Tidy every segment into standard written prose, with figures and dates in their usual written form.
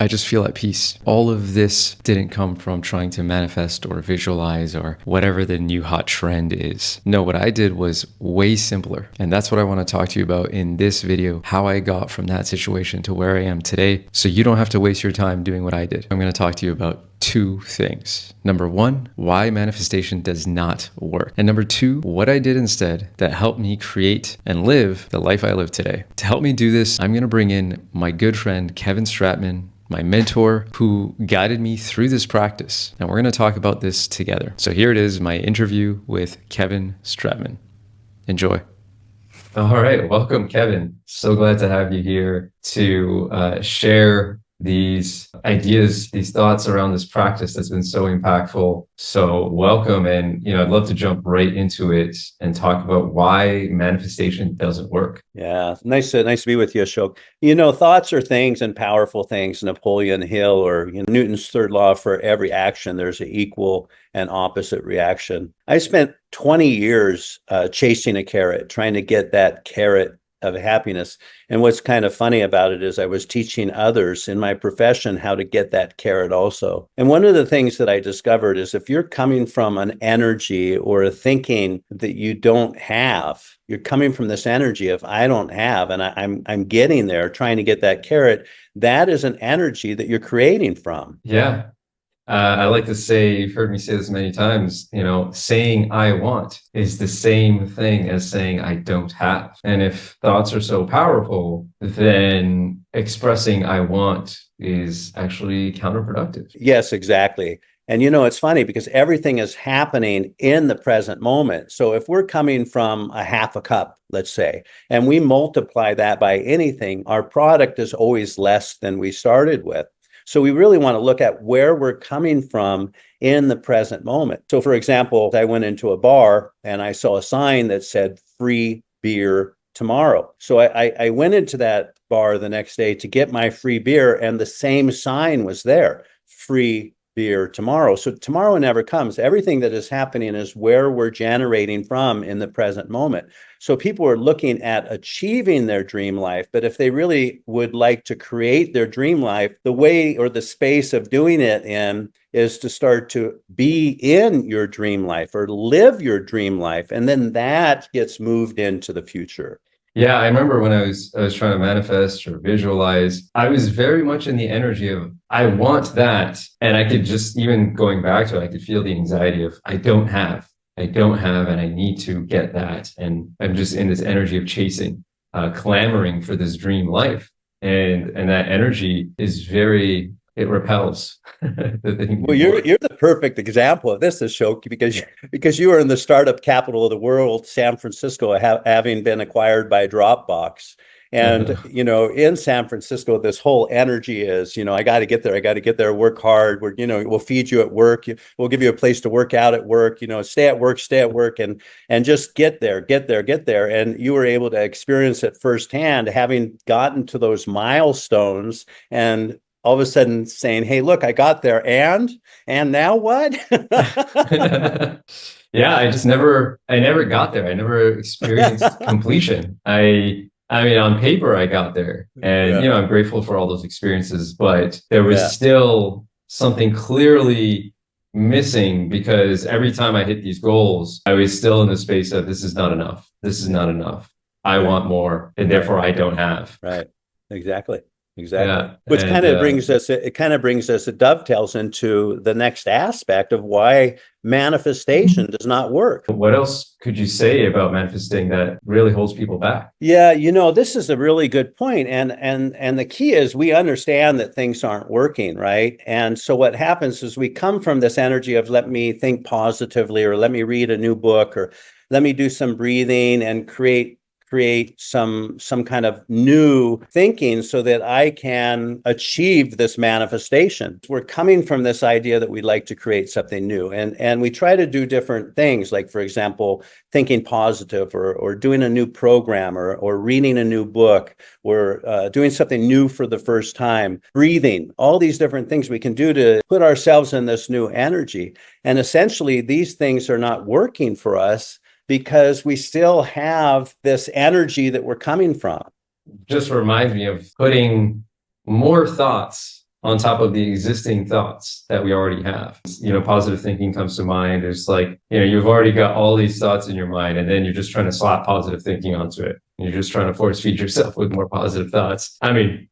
I just feel at peace. All of this didn't come from trying to manifest or visualize or whatever the new hot trend is. No, what I did was way simpler. And that's what I want to talk to you about in this video, how I got from that situation to where I am today. So you don't have to waste your time doing what I did. I'm going to talk to you about two things. Number one, why manifestation does not work. And number two, what I did instead that helped me create and live the life I live today. To help me do this, I'm going to bring in my good friend, Kevin Stratman, my mentor, who guided me through this practice. And we're going to talk about this together. So here it is, my interview with Kevin Stratman. Enjoy. All right. Welcome, Kevin. So glad to have you here to share these ideas, these thoughts around this practice that's been so impactful. So welcome. And, I'd love to jump right into it and talk about why manifestation doesn't work. Yeah. Nice to be with you, Ashok. Thoughts are things and powerful things. Napoleon Hill or Newton's third law: for every action, there's an equal and opposite reaction. I spent 20 years chasing a carrot, trying to get that carrot of happiness. And what's kind of funny about it is I was teaching others in my profession how to get that carrot also. And one of the things that I discovered is if you're coming from an energy or a thinking that you don't have, you're coming from this energy of I don't have, and I'm getting there, trying to get that carrot, that is an energy that you're creating from. Yeah. I like to say, you've heard me say this many times, saying I want is the same thing as saying I don't have. And if thoughts are so powerful, then expressing I want is actually counterproductive. Yes, exactly. And it's funny because everything is happening in the present moment. So if we're coming from a half a cup, let's say, and we multiply that by anything, our product is always less than we started with. So we really want to look at where we're coming from in the present moment. So for example, I went into a bar and I saw a sign that said free beer tomorrow. So I went into that bar the next day to get my free beer, and the same sign was there: free beer tomorrow. So tomorrow never comes. Everything that is happening is where we're generating from in the present moment. So people are looking at achieving their dream life, but if they really would like to create their dream life, the way or the space of doing it in is to start to be in your dream life or live your dream life. And then that gets moved into the future. Yeah, I remember when I was trying to manifest or visualize, I was very much in the energy of I want that. And I could just, even going back to it, I could feel the anxiety of I don't have, and I need to get that. And I'm just in this energy of chasing, clamoring for this dream life. And that energy is it repels. Well, you're the perfect example of this, Ashok, because you are in the startup capital of the world, San Francisco, having been acquired by Dropbox. And, in San Francisco, this whole energy is, I got to get there, work hard. We'll feed you at work. We'll give you a place to work out at work, stay at work, and just get there. And you were able to experience it firsthand, having gotten to those milestones and all of a sudden saying, hey, look, I got there. And now what? Yeah, I never got there. I never experienced completion. I mean, on paper, I got there, and, I'm grateful for all those experiences, but there was still something clearly missing, because every time I hit these goals, I was still in the space of this is not enough. This is not enough. I want more, and therefore I don't have. Right. Exactly. Yeah. Which kind of brings us, it dovetails into the next aspect of why manifestation does not work. What else could you say about manifesting that really holds people back? Yeah, this is a really good point. And the key is we understand that things aren't working, right? And so what happens is we come from this energy of let me think positively, or let me read a new book, or let me do some breathing and create some kind of new thinking so that I can achieve this manifestation. We're coming from this idea that we'd like to create something new. And we try to do different things, like, for example, thinking positive, or doing a new program, or reading a new book, or doing something new for the first time, breathing, all these different things we can do to put ourselves in this new energy. And essentially, these things are not working for us because we still have this energy that we're coming from. Just reminds me of putting more thoughts on top of the existing thoughts that we already have. Positive thinking comes to mind. It's like, you've already got all these thoughts in your mind, and then you're just trying to slap positive thinking onto it. You're just trying to force feed yourself with more positive thoughts. I mean,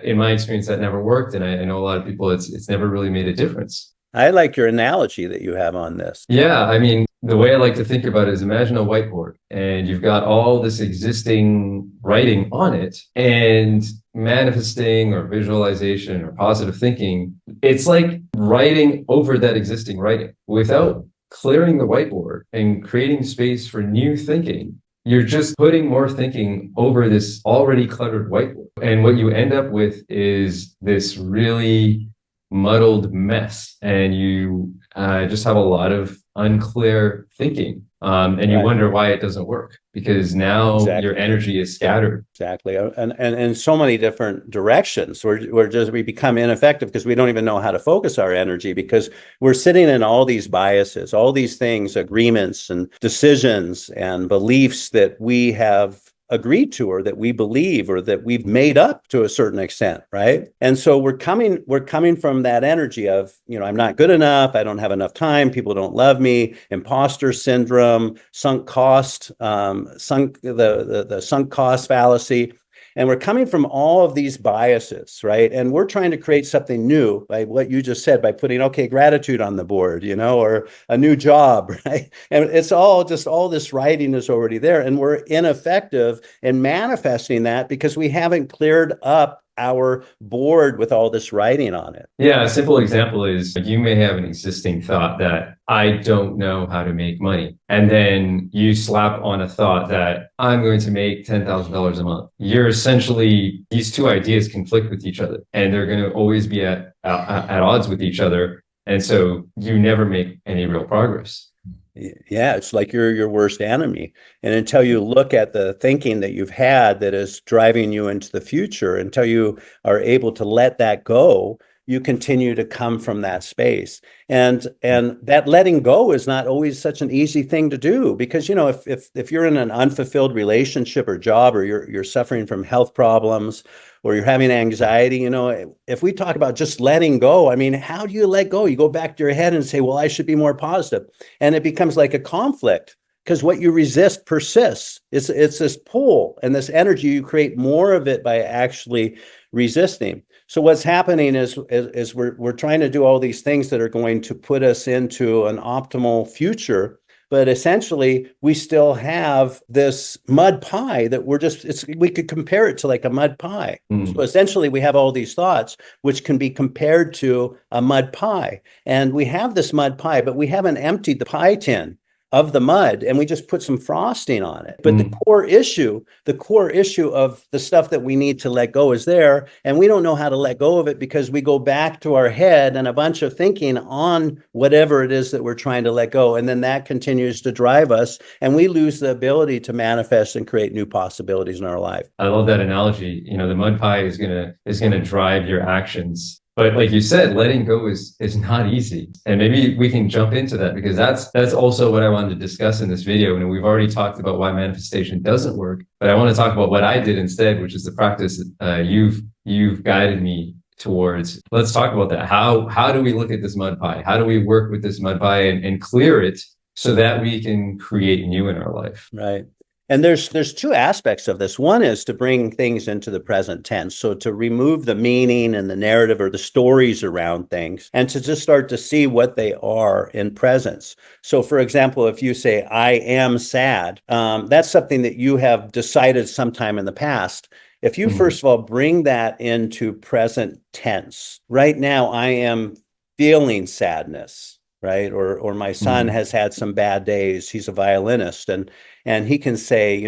in my experience, that never worked. And I know a lot of people, it's never really made a difference. I like your analogy that you have on this. Yeah, I mean, the way I like to think about it is imagine a whiteboard and you've got all this existing writing on it, and manifesting or visualization or positive thinking, it's like writing over that existing writing without clearing the whiteboard and creating space for new thinking. You're just putting more thinking over this already cluttered whiteboard. And what you end up with is this really muddled mess, and you just have a lot of unclear thinking, and you wonder why it doesn't work, because now your energy is scattered. Exactly. And in so many different directions, we become ineffective because we don't even know how to focus our energy, because we're sitting in all these biases, all these things, agreements and decisions and beliefs that we have agreed to, or that we believe, or that we've made up to a certain extent, right? And so we're coming from that energy of, I'm not good enough, I don't have enough time, people don't love me, imposter syndrome, sunk cost, the sunk cost fallacy. And we're coming from all of these biases, right? And we're trying to create something new by what you just said, by putting, gratitude on the board, or a new job, right? And it's all this writing is already there. And we're ineffective in manifesting that because we haven't cleared up our board with all this writing on it. Yeah, a simple example is you may have an existing thought that I don't know how to make money. And then you slap on a thought that I'm going to make $10,000 a month. You're essentially, these two ideas conflict with each other, and they're going to always be at odds with each other. And so you never make any real progress. Yeah, it's like you're your worst enemy. And until you look at the thinking that you've had that is driving you into the future, until you are able to let that go, you continue to come from that space. And that letting go is not always such an easy thing to do, because if you're in an unfulfilled relationship or job, or you're suffering from health problems, or you're having anxiety, if we talk about just letting go, I mean, how do you let go? You go back to your head and say, well, I should be more positive. And it becomes like a conflict, because what you resist persists. It's this pull and this energy. You create more of it by actually resisting. So what's happening is we're trying to do all these things that are going to put us into an optimal future. But essentially, we still have this mud pie that we could compare it to like a mud pie. So essentially, we have all these thoughts, which can be compared to a mud pie. And we have this mud pie, but we haven't emptied the pie tin of the mud, and we just put some frosting on it. But the core issue of the stuff that we need to let go is there, and we don't know how to let go of it because we go back to our head and a bunch of thinking on whatever it is that we're trying to let go, and then that continues to drive us, and we lose the ability to manifest and create new possibilities in our life. I love that analogy. The mud pie is gonna drive your actions. But like you said, letting go is not easy. And maybe we can jump into that, because that's also what I wanted to discuss in this video. And we've already talked about why manifestation doesn't work, but I want to talk about what I did instead, which is the practice you've guided me towards. Let's talk about that. How do we look at this mud pie? How do we work with this mud pie and clear it so that we can create new in our life? Right. And there's two aspects of this. One is to bring things into the present tense. So to remove the meaning and the narrative or the stories around things, and to just start to see what they are in presence. So for example, if you say, I am sad, that's something that you have decided sometime in the past. If you first of all bring that into present tense, right now I am feeling sadness, right? Or my son has had some bad days. He's a violinist, and he can say,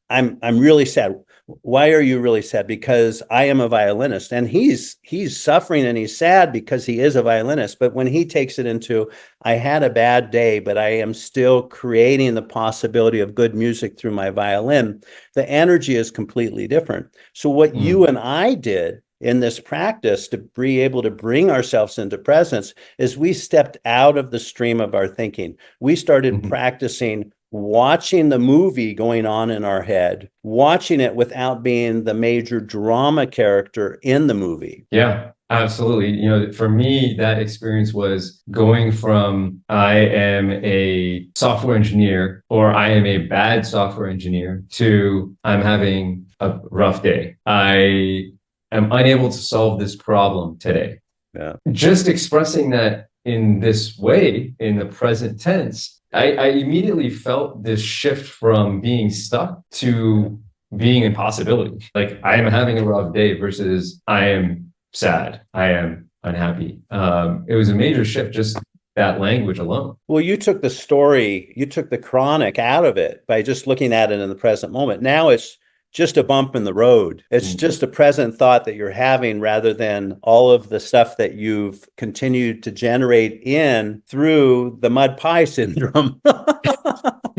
I'm really sad. Why are you really sad? Because I am a violinist, and he's suffering and he's sad because he is a violinist. But when he takes it into, I had a bad day, but I am still creating the possibility of good music through my violin, the energy is completely different. So what you and I did in this practice to be able to bring ourselves into presence is we stepped out of the stream of our thinking. We started practicing watching the movie going on in our head, watching it without being the major drama character in the movie. Yeah. Absolutely. You know, for me, that experience was going from I am a software engineer or I am a bad software engineer to I'm having a rough day. I am unable to solve this problem today. Yeah. Just expressing that in this way, in the present tense, I immediately felt this shift from being stuck to being in possibility. Like I am having a rough day versus I am sad. I am unhappy. It was a major shift, just that language alone. Well, you took the story, you took the chronic out of it by just looking at it in the present moment. Now it's just a bump in the road. It's Mm. just a present thought that you're having rather than all of the stuff that you've continued to generate in through the mud pie syndrome.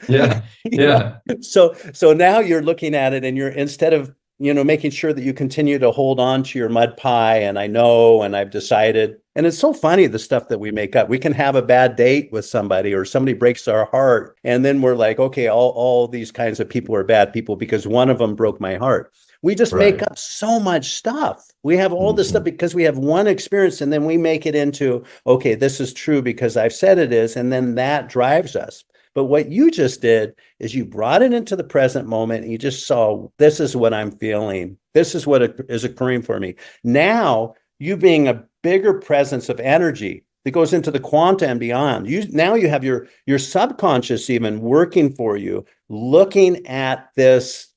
Yeah, Yeah. yeah, So now you're looking at it and you're instead of making sure that you continue to hold on to your mud pie and I know and I've decided. And it's so funny the stuff that we make up. We can have a bad date with somebody or somebody breaks our heart. And then we're like, okay, all these kinds of people are bad people because one of them broke my heart. We just make right. up so much stuff. We have all this stuff Mhm. because we have one experience and then we make it into, okay, this is true because I've said it is. And then that drives us. But what you just did is you brought it into the present moment and you just saw, this is what I'm feeling. This is what is occurring for me. Now, you being a bigger presence of energy that goes into the quanta and beyond. You have your subconscious even working for you, looking at this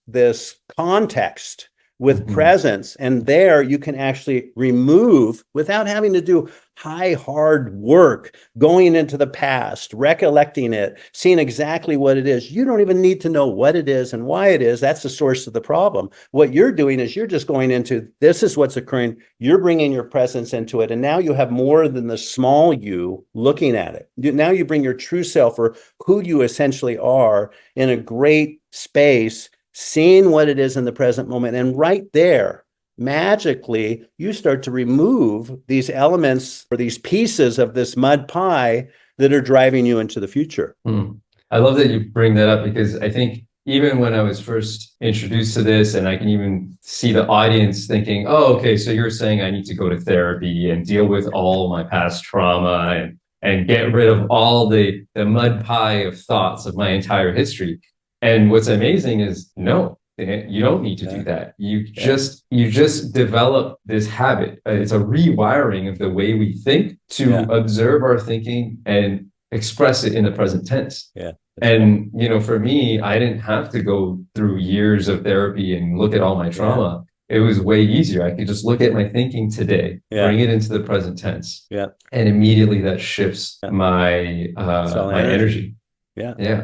context with Mhm. presence, and there you can actually remove without having to do high hard work, going into the past, recollecting it, seeing exactly what it is. You don't even need to know what it is and why it is. That's the source of the problem. What you're doing is you're just going into, this is what's occurring. You're bringing your presence into it. And now you have more than the small you looking at it. Now you bring your true self or who you essentially are in a great space, seeing what it is in the present moment. And right there, magically, you start to remove these elements or these pieces of this mud pie that are driving you into the future. Hmm. I love that you bring that up because I think even when I was first introduced to this, and I can even see the audience thinking, oh, okay, so you're saying I need to go to therapy and deal with all my past trauma and get rid of all the mud pie of thoughts of my entire history. And what's amazing is no, you don't need to do Yeah. that. You Yeah. just develop this habit. It's a rewiring of the way we think to Yeah. observe our thinking and express it in the present tense. Yeah. And, you know, for me, I didn't have to go through years of therapy and look at all my Yeah. trauma. It was way easier. I could just look at my thinking today, Yeah. bring it into the present tense, Yeah. and immediately that shifts Yeah. my It's all my energy. Yeah. Yeah.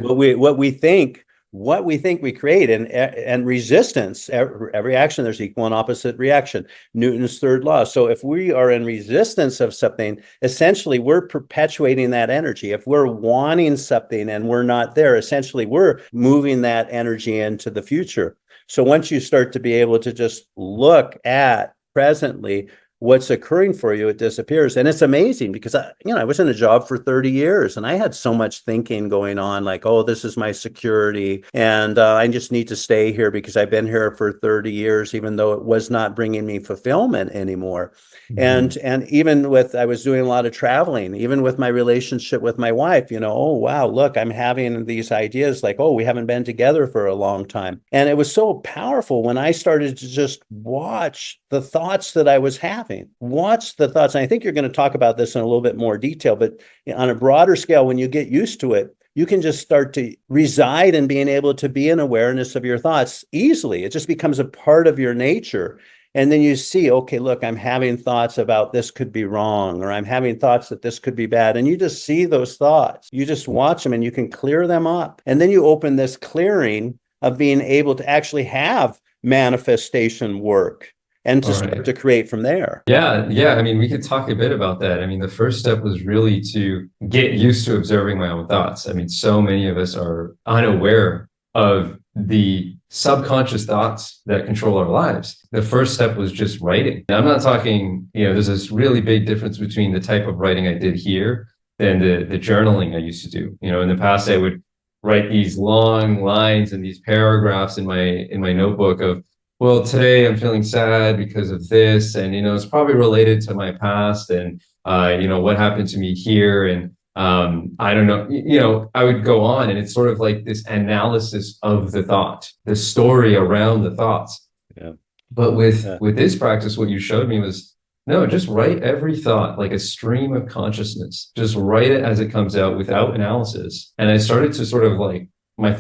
What we think we create, and resistance, every action, there's equal and opposite reaction. Newton's third law. So if we are in resistance of something, essentially we're perpetuating that energy. If we're wanting something and we're not there, essentially we're moving that energy into the future. So once you start to be able to just look at presently what's occurring for you, it disappears. And it's amazing because I was in a job for 30 years and I had so much thinking going on, like, oh, this is my security. And I just need to stay here because I've been here for 30 years, even though it was not bringing me fulfillment anymore. Mhm. And even I was doing a lot of traveling, even with my relationship with my wife, oh, wow, look, I'm having these ideas like, oh, we haven't been together for a long time. And it was so powerful when I started to just watch the thoughts that I was having, watch the thoughts. And I think you're going to talk about this in a little bit more detail, but on a broader scale, when you get used to it, you can just start to reside in being able to be in awareness of your thoughts easily. It just becomes a part of your nature. And then you see, okay, look, I'm having thoughts about this could be wrong, or I'm having thoughts that this could be bad. And you just see those thoughts. You just watch them and you can clear them up. And then you open this clearing of being able to actually have manifestation work and to All start right. to create from there. Yeah, yeah. I mean, we could talk a bit about that. I mean, the first step was really to get used to observing my own thoughts. I mean, so many of us are unaware of the subconscious thoughts that control our lives. The first step was just writing. I'm not talking, there's this really big difference between the type of writing I did here and the journaling I used to do. In the past, I would write these long lines and these paragraphs in my notebook of well, today I'm feeling sad because of this, and it's probably related to my past, and what happened to me here, and I don't know, I would go on, and it's sort of like this analysis of the thought, the story around the thoughts. Yeah. But with Yeah. this practice, what you showed me was no, just write every thought like a stream of consciousness. Just write it as it comes out without analysis. And I started to sort of like my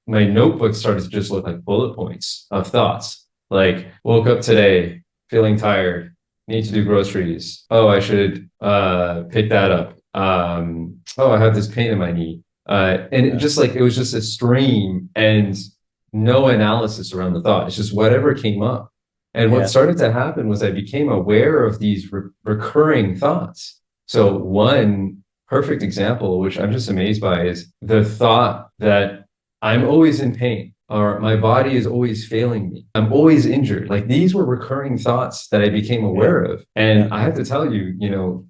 notebook started to just look like bullet points of thoughts. Like woke up today, feeling tired, need to do groceries. Oh, I should pick that up. Oh, I have this pain in my knee. And it Yeah. just like it was just a stream and no analysis around the thought. It's just whatever came up. And what Yeah. started to happen was I became aware of these recurring thoughts. So one perfect example, which I'm just amazed by, is the thought that I'm always in pain or my body is always failing me. I'm always injured. Like these were recurring thoughts that I became Yeah. aware of. And Yeah. I have to tell you,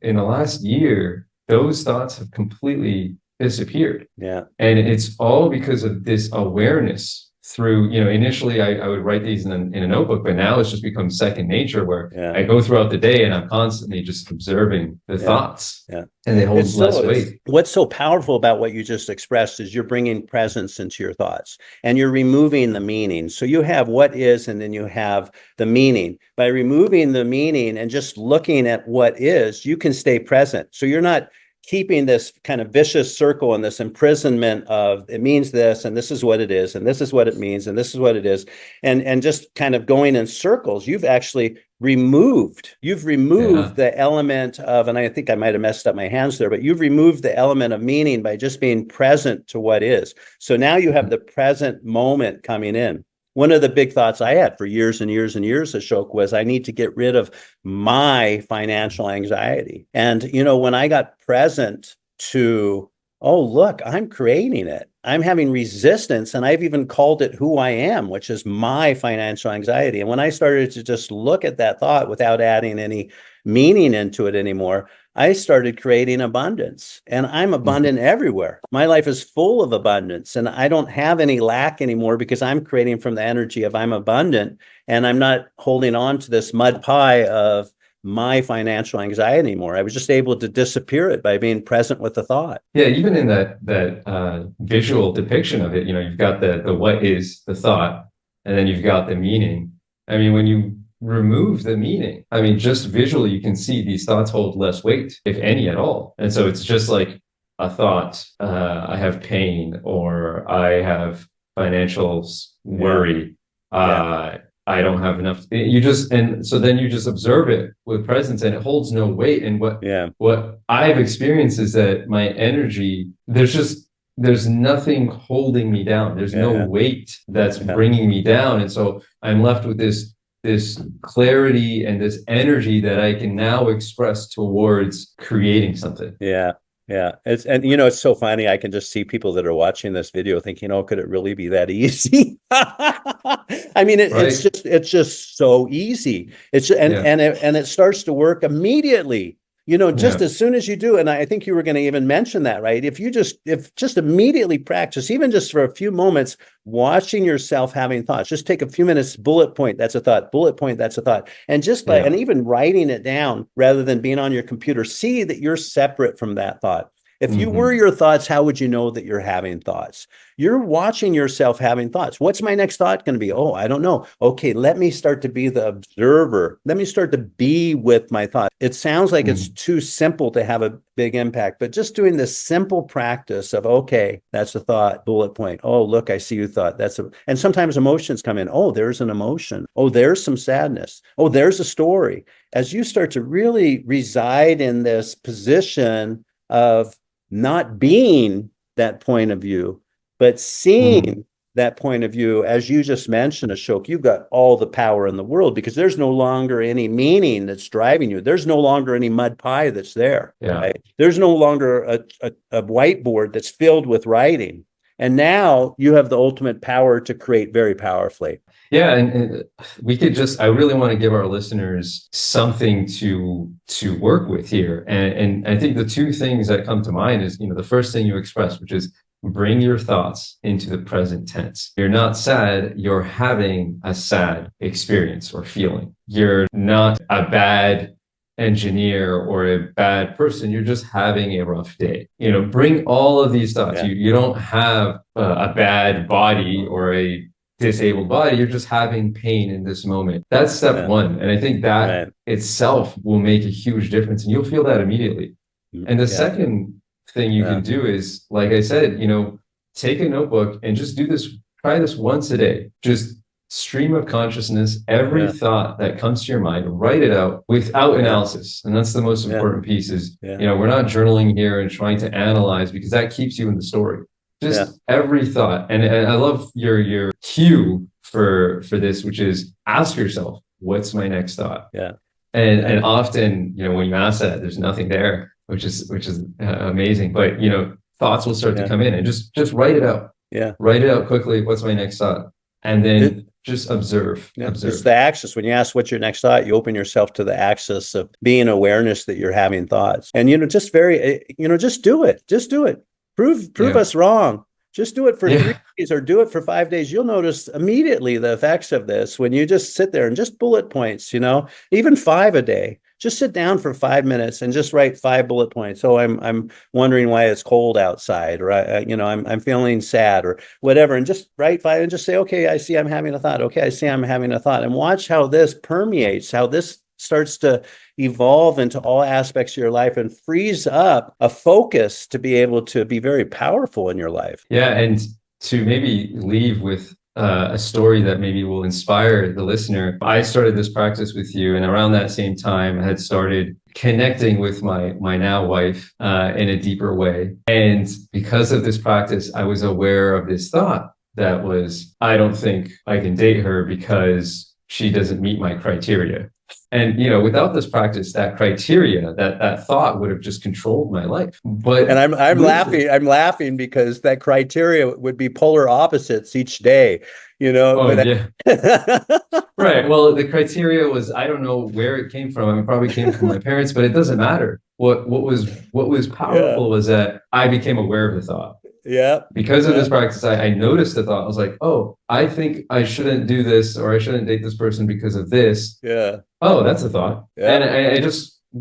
in the last year, those thoughts have completely disappeared. Yeah. And it's all because of this awareness through, initially I would write these in a notebook, but now it's just become second nature where Yeah. I go throughout the day and I'm constantly just observing the Yeah. thoughts Yeah. and they hold It's less so, weight. what's so powerful about what you just expressed is you're bringing presence into your thoughts and you're removing the meaning. So you have what is, and then you have the meaning. By removing the meaning and just looking at what is, you can stay present. So you're not keeping this kind of vicious circle and this imprisonment of it means this and this is what it is and this is what it means and this is what it is, and just kind of going in circles. You've removed Yeah. the element of, and I think I might have messed up my hands there, but you've removed the element of meaning by just being present to what is. So now you have the present moment coming in. One of the big thoughts I had for years and years and years, Ashok, was I need to get rid of my financial anxiety. And, when I got present to, oh, look, I'm creating it. I'm having resistance, and I've even called it who I am, which is my financial anxiety. And when I started to just look at that thought without adding any meaning into it anymore, I started creating abundance, and I'm abundant everywhere. My life is full of abundance, and I don't have any lack anymore because I'm creating from the energy of I'm abundant, and I'm not holding on to this mud pie of my financial anxiety anymore. I was just able to disappear it by being present with the thought. Yeah, even in that visual depiction of it, you've got the what is the thought, and then you've got the meaning. I mean, when you remove the meaning, I mean, just visually, you can see these thoughts hold less weight, if any at all. And so it's just like a thought, I have pain, or I have financial worry. Yeah. I don't have enough. And so then you just observe it with presence and it holds no weight. And Yeah. what I've experienced is that my energy, there's nothing holding me down. There's no Yeah. weight that's Yeah. bringing me down. And so I'm left with this clarity and this energy that I can now express towards creating something. Yeah. Yeah. It's so funny. I can just see people that are watching this video thinking, oh, could it really be that easy? I mean, Right? it's just so easy. Yeah. And it starts to work immediately. Just Yeah. as soon as you do, and I think you were going to even mention that, right? If just immediately practice, even just for a few moments, watching yourself having thoughts, just take a few minutes, bullet point, that's a thought, bullet point, that's a thought. And and Yeah. even writing it down rather than being on your computer, see that you're separate from that thought. If you were Hmm. your thoughts, how would you know that you're having thoughts? You're watching yourself having thoughts. What's my next thought going to be? Oh, I don't know. Okay, let me start to be the observer. Let me start to be with my thought. It sounds like it's too simple to have a big impact, but just doing this simple practice of, okay, that's a thought, bullet point. Oh, look, I see you thought. And sometimes emotions come in. Oh, there's an emotion. Oh, there's some sadness. Oh, there's a story. As you start to really reside in this position of not being that point of view, but seeing that point of view, as you just mentioned, Ashok, you've got all the power in the world because there's no longer any meaning that's driving you. There's no longer any mud pie that's there. Yeah. Right? There's no longer a whiteboard that's filled with writing. And now you have the ultimate power to create very powerfully. Yeah, and we could I really want to give our listeners something to work with here. And I think the two things that come to mind is, the first thing you expressed, which is bring your thoughts into the present tense. You're not sad, you're having a sad experience or feeling. You're not a bad engineer or a bad person, you're just having a rough day. Bring all of these thoughts. Yeah. You don't have a bad body or a disabled body, you're just having pain in this moment. That's step one. And I think that itself will make a huge difference, and you'll feel that immediately. And the second thing you can do is, like I said, take a notebook and just try this once a day. Just stream of consciousness, every thought that comes to your mind, write it out without analysis. And that's the most important piece is, we're not journaling here and trying to analyze, because that keeps you in the story. Just every thought. And I love your cue for this, which is ask yourself, what's my next thought? Yeah. And often, when you ask that, there's nothing there, which is amazing. But, thoughts will start to come in, and just write it out. Yeah. Write it out quickly. What's my next thought? And then just observe. It's the axis. When you ask what's your next thought, you open yourself to the axis of being awareness that you're having thoughts. And, just just do it. Just do it. Prove us wrong. Just do it for 3 days or do it for 5 days. You'll notice immediately the effects of this when you just sit there and just bullet points, even 5 a day. Just sit down for 5 minutes and just write 5 bullet points. Oh, I'm wondering why it's cold outside, or I'm feeling sad, or whatever. And just write 5 and just say, okay, I see I'm having a thought. Okay, I see I'm having a thought. And watch how this permeates, how this starts to evolve into all aspects of your life and frees up a focus to be able to be very powerful in your life. Yeah, and to maybe leave with a story that maybe will inspire the listener. I started this practice with you, and around that same time, I had started connecting with my now wife in a deeper way. And because of this practice, I was aware of this thought that was, I don't think I can date her because she doesn't meet my criteria. And, without this practice, that criteria, that thought would have just controlled my life. And I'm laughing because that criteria would be polar opposites each day, Right. Well, the criteria was, I don't know where it came from. It probably came from my parents, but it doesn't matter. What was powerful was that I became aware of the thought. Yeah. Because of this practice, I noticed the thought. I was like, oh, I think I shouldn't do this, or I shouldn't date this person because of this. Yeah. Oh, that's a thought. Yeah. And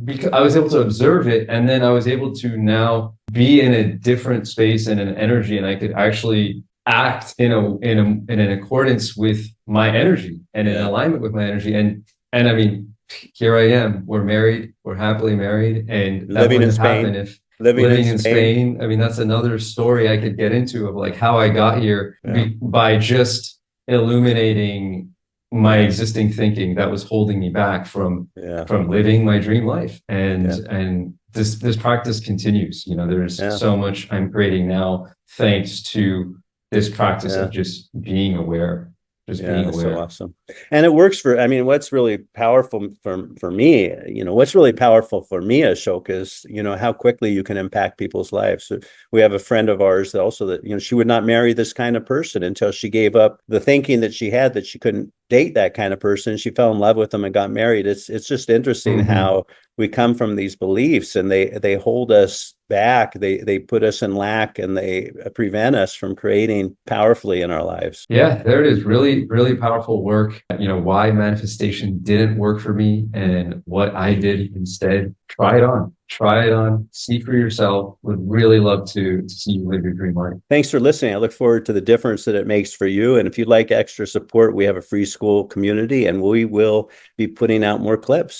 because I was able to observe it, and then I was able to now be in a different space and an energy, and I could actually act in an accordance with my energy and in alignment with my energy. And I mean, here I am. We're married. We're happily married, and that living in Spain. If living in Spain. I mean, that's another story I could get into of like how I got here by just illuminating my existing thinking that was holding me back from living my dream life. And this practice continues. There's so much I'm creating now thanks to this practice of just being aware. Being aware. So awesome. And it works what's really powerful for me, Ashok, is, how quickly you can impact people's lives. So we have a friend of ours that she would not marry this kind of person until she gave up the thinking that she had that she couldn't date that kind of person. She fell in love with them and got married. It's just interesting how we come from these beliefs, and they hold us back. They put us in lack, and they prevent us from creating powerfully in our lives. Yeah, there it is. Really, really powerful work. Why manifestation didn't work for me and what I did instead. Try it on, see for yourself. Would really love to see you live your dream life. Thanks for listening. I look forward to the difference that it makes for you. And if you'd like extra support, we have a free school community, and we will be putting out more clips.